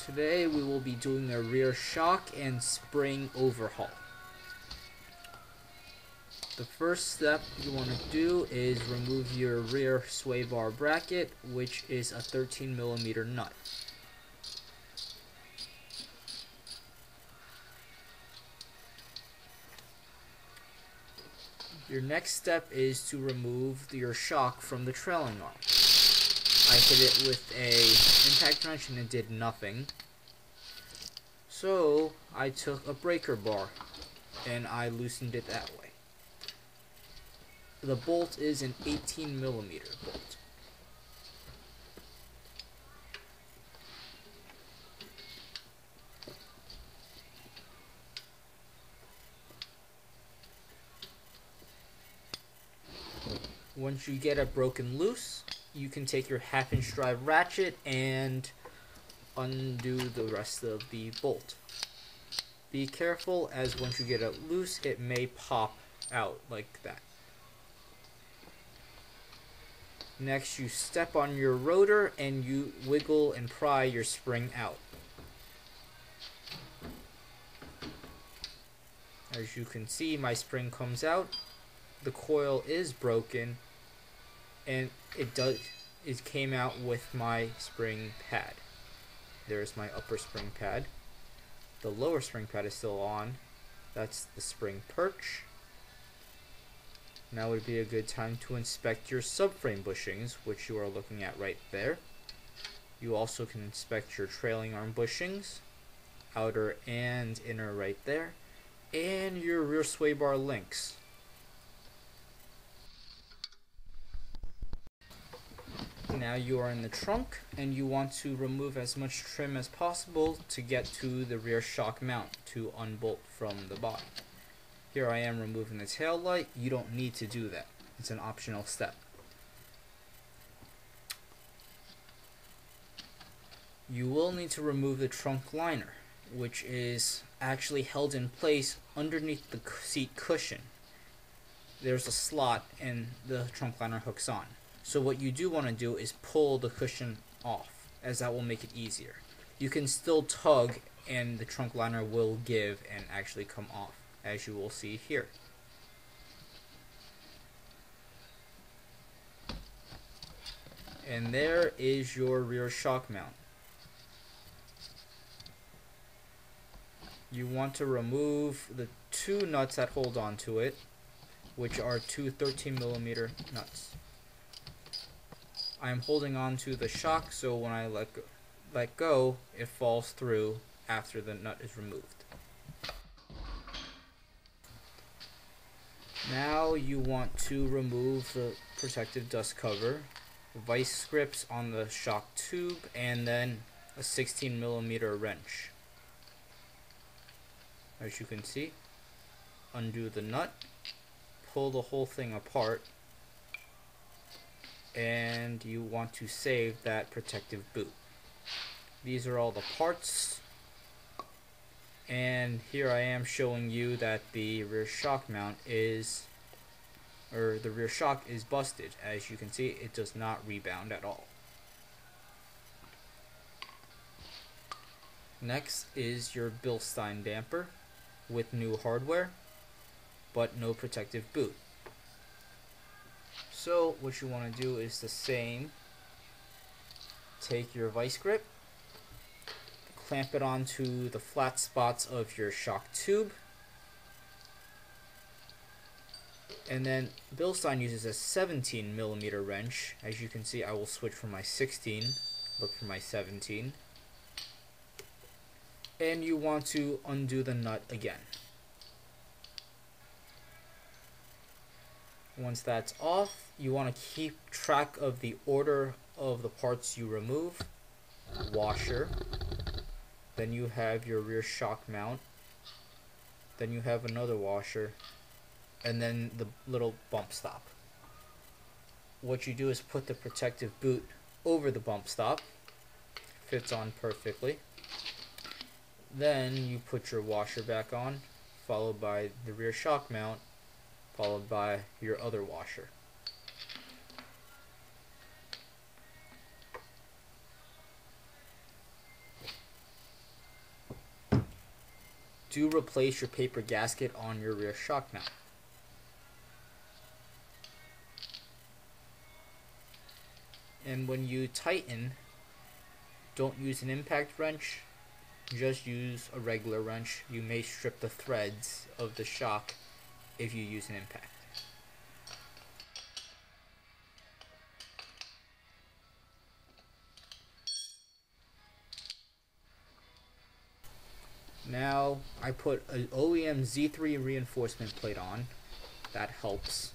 Today we will be doing a rear shock and spring overhaul. The first step you want to do is remove your rear sway bar bracket, which is a 13mm nut. Your next step is to remove your shock from the trailing arm. I hit it with a impact wrench and it did nothing. So I took a breaker bar and I loosened it that way. The bolt is an 18mm bolt. Once you get it broken loose, you can take your 1/2" drive ratchet and undo the rest of the bolt. Be careful, as once you get it loose, it may pop out like that. Next, you step on your rotor and you wiggle and pry your spring out. As you can see, my spring comes out. The coil is broken, and it came out with my spring pad. There's my upper spring pad. The lower spring pad is still on. That's the spring perch. Now would be a good time to inspect your subframe bushings, which you are looking at right there. You also can inspect your trailing arm bushings, outer and inner right there, and your rear sway bar links. Now you are in the trunk and you want to remove as much trim as possible to get to the rear shock mount to unbolt from the body. Here I am removing the tail light. You don't need to do that. It's an optional step. You will need to remove the trunk liner, which is actually held in place underneath the seat cushion. There's a slot and the trunk liner hooks on. So what you do want to do is pull the cushion off, as that will make it easier. You can still tug and the trunk liner will give and actually come off, as you will see here. And there is your rear shock mount. You want to remove the two nuts that hold on to it, which are two 13mm nuts. I'm holding on to the shock, so when I let go, it falls through after the nut is removed. Now you want to remove the protective dust cover, vice grips on the shock tube, and then a 16mm wrench. As you can see, undo the nut, pull the whole thing apart, and you want to save that protective boot. These are all the parts, and here I am showing you that the rear shock mount is, or the rear shock is busted. As you can see, it does not rebound at all. Next is your Bilstein damper with new hardware, but no protective boot. So what you want to do is the same. Take your vice grip, clamp it onto the flat spots of your shock tube, and then Bilstein uses a 17mm wrench. As you can see, I will switch from my 16, look for my 17, and you want to undo the nut again. Once that's off, you want to keep track of the order of the parts you remove. Washer, then you have your rear shock mount, then you have another washer, and then the little bump stop. What you do is put the protective boot over the bump stop, fits on perfectly. Then you put your washer back on, followed by the rear shock mount, followed by your other washer. do replace your paper gasket on your rear shock mount. And when you tighten, don't use an impact wrench, just use a regular wrench. You may strip the threads of the shock if you use an impact. Now I put an OEM Z3 reinforcement plate on. That helps.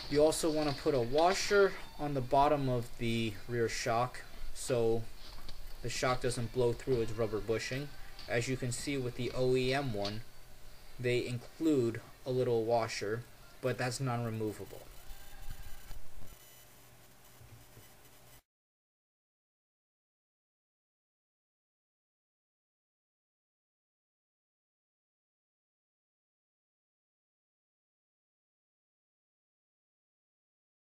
You also want to put a washer on the bottom of the rear shock so the shock doesn't blow through its rubber bushing. As you can see with the OEM one, they include a little washer, but that's non-removable.